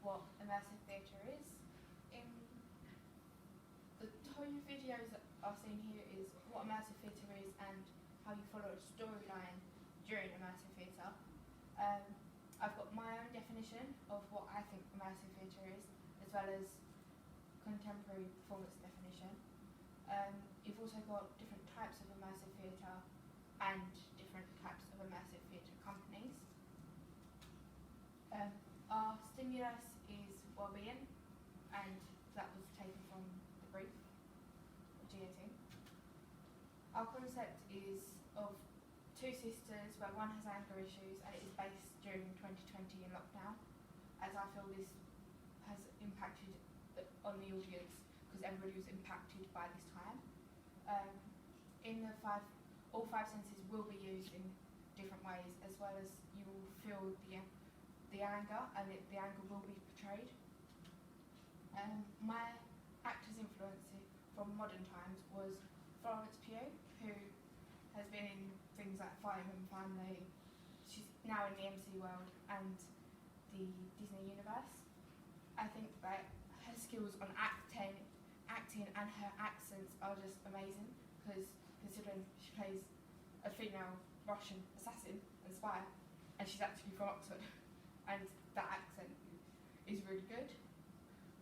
what immersive theatre is. In the two videos that I've seen here is what immersive theatre is and how you follow a storyline during immersive theatre. I've got my own definition of what I think immersive theatre is, as well as contemporary performance definition. You've also got different types of immersive theatre and different types of immersive theatre companies. Our stimulus is well-being, and that was taken from the brief, GAT. Our concept is of two sisters where one has anger issues, and it is based during 2020 in lockdown, as I feel this has impacted on the audience because everybody was impacted by this time. All five senses will be used in different ways, as well as you will feel the anger, and the anger will be portrayed. My actor's influence from modern times was Florence Pugh, who has been in things like Fireman Family. She's now in the MC world and the Disney universe. I think that her skills on acting and her accents are just amazing, because considering she plays a female Russian assassin and spy, and she's actually from Oxford, and that accent is really good.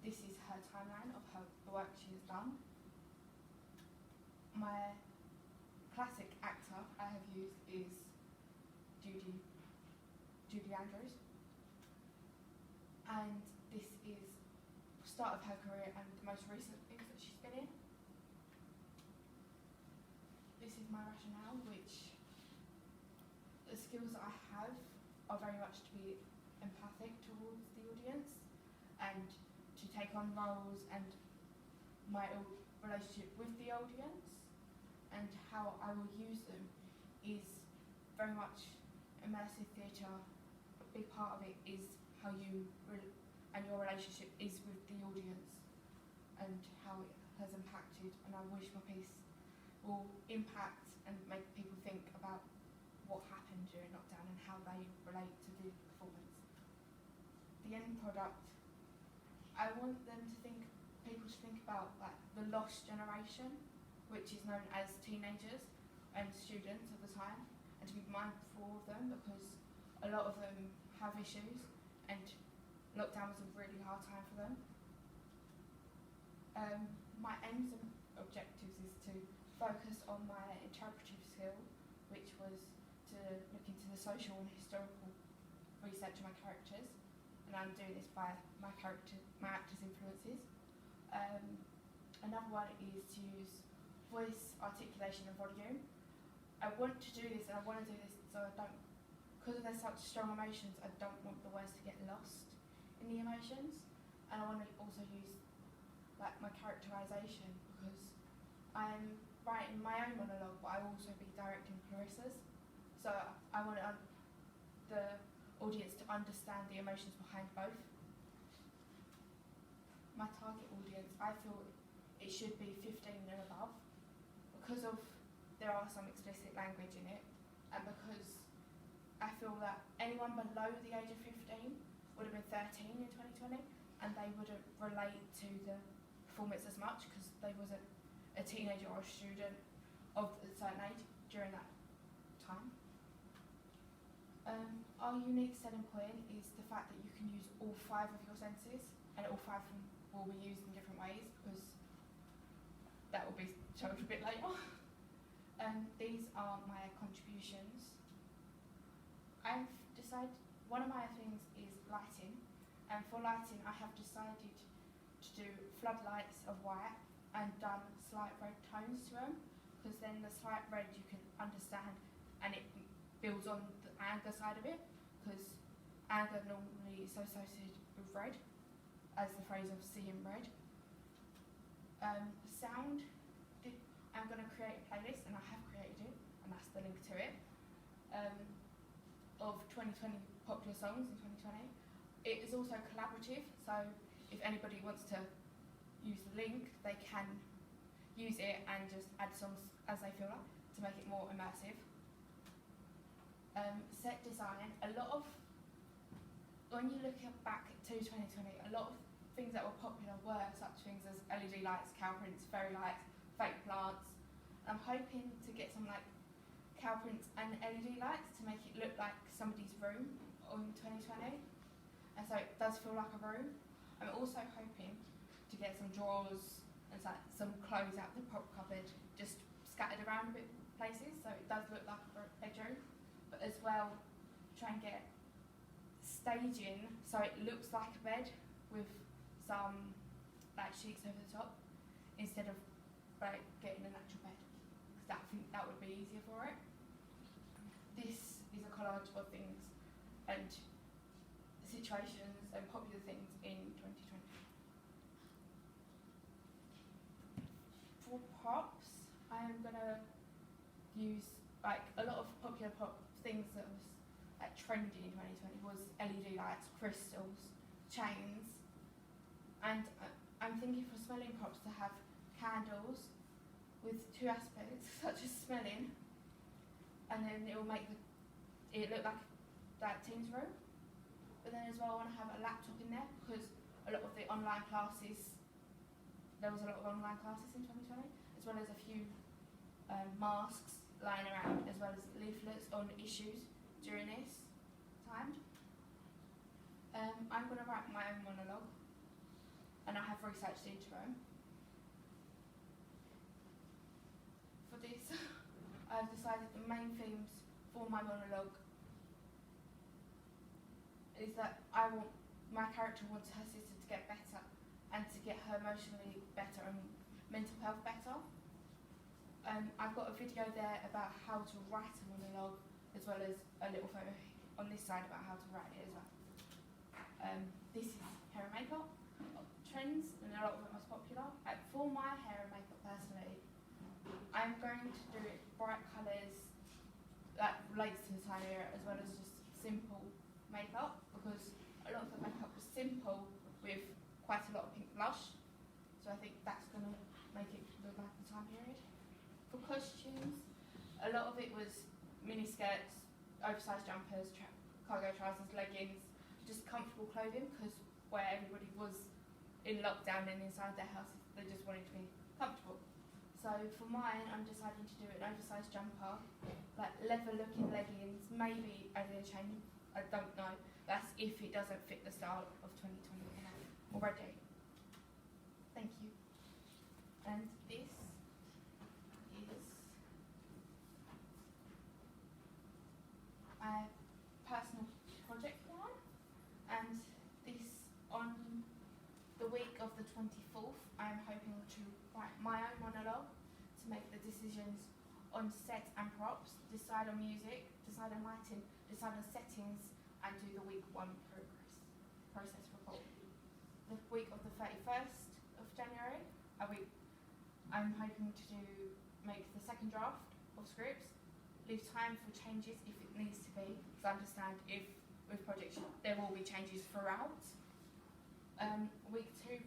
This is her timeline of the work she has done. My classic actor I have used is Judy Andrews, and this is the start of her career and the most recent things that she's been in. This is my rationale, which the skills that I have are very much to be empathic towards the audience and to take on roles, and my relationship with the audience and how I will use them is very much immersive theatre. A big part of it is how you and your relationship is with the audience and how it has impacted, and I wish my piece will impact and make people think about what happened during lockdown and how they relate to the performance. The end product, I want people to think about like the lost generation, which is known as teenagers and students of the time, and to be mindful of them because a lot of them have issues and lockdown was a really hard time for them. My aims and objectives is to focus on my interpretive skill, which was to look into the social and historical research of my characters, and I'm doing this by my actor's influences. Another one is to use voice, articulation and volume. I want to do this, and I want to do this so I don't, because there's such strong emotions, I don't want the words to get lost in the emotions, and I want to also use like my characterisation, because I'm writing my own monologue, but I will also be directing Clarissa's, so I want the audience to understand the emotions behind both. My target audience, I feel it should be 15 and above, because of there are some explicit language in it, and because I feel that anyone below the age of 15 would have been 13 in 2020, and they wouldn't relate to the performance as much because they wasn't a teenager or a student of a certain age during that time. Our unique selling point is the fact that you can use all five of your senses, and all five of them will be used in different ways, because that will be shown a bit later. These are my contributions. I've decided, one of my things is lighting, and for lighting I have decided to do floodlights of white and done slight red tones to them, because then the slight red you can understand and it builds on the anger side of it, because anger normally is associated with red, as the phrase of seeing red. Sound, I'm going to create a playlist, and I have created it, and that's the link to it, of 2020 popular songs in 2020. It is also collaborative, so if anybody wants to use the link, they can use it and just add songs as they feel like to make it more immersive. Set design, a lot of when you look back to 2020, a lot of things that were popular were such things as LED lights, cow prints, fairy lights, fake plants. I'm hoping to get some like cow prints and LED lights to make it look like somebody's room in 2020, and so it does feel like a room. I'm also hoping to get some drawers and some clothes out the prop cupboard just scattered around a bit places, so it does look like a bedroom, but as well try and get staging so it looks like a bed with some like sheets over the top instead of like getting an actual bed, because I think that would be easier for it. This is a collage of things and situations and popular things in 2020. For props, I am gonna use like a lot of popular pop things that was like trendy in 2020 was LED lights, crystals, chains, and I'm thinking for smelling props to have candles with two aspects, such as smelling, and then it will make it look like that team's room. But then as well, I want to have a laptop in there because a lot of the online classes, there was a lot of online classes in 2020, as well as a few masks lying around, as well as leaflets on issues during this time. I'm going to write my own monologue, and I have researched into them. For this, I've decided the main themes for my monologue is that my character wants her sister to get better and to get her emotionally better and mental health better. I've got a video there about how to write a monologue, as well as a little photo on this side about how to write it as well. This is hair and makeup trends, and a lot of it was popular. For my hair and makeup personally, I'm going to do it bright colours that relates to the time era, as well as just simple makeup, because a lot of the makeup was simple with quite a lot of pink blush, so I think that's going to make it look like the time period. For costumes, a lot of it was mini skirts, oversized jumpers, cargo trousers, leggings, just comfortable clothing, because where everybody was in lockdown and inside their houses, they just wanted to be comfortable. So for mine, I'm deciding to do an oversized jumper, like leather looking leggings, maybe adding a chain, I don't know. That's if it doesn't fit the style of 2020 already. Thank you. And this is my personal project plan, and this on the week of the 24th, I'm hoping to write my own monologue to make the decisions on set and props, decide on music, decide on lighting, decide on settings, and do the week 1 process report. The week of the 31st of January, I'm hoping to make the second draft of scripts, leave time for changes if it needs to be, because I understand if with projects there will be changes throughout. Week 2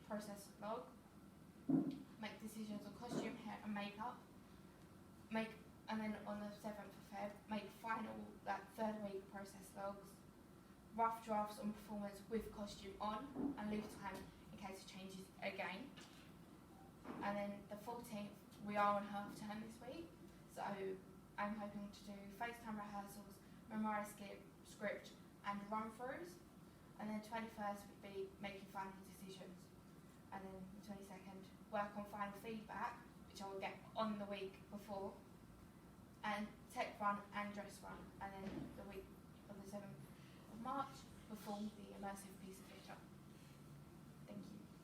process log, make decisions on costume, hair and makeup, and then on the 7th of Feb, make final third week process logs, rough drafts on performance with costume on, and leave time in case it changes again. And then the 14th, we are on half term this week, so I'm hoping to do FaceTime rehearsals, memorize script and run-throughs. And then 21st would be making final decisions. And then the 22nd, work on final feedback, which I will get on the week before. And tech run and dress run. And then the week of the 7th of March, perform the immersive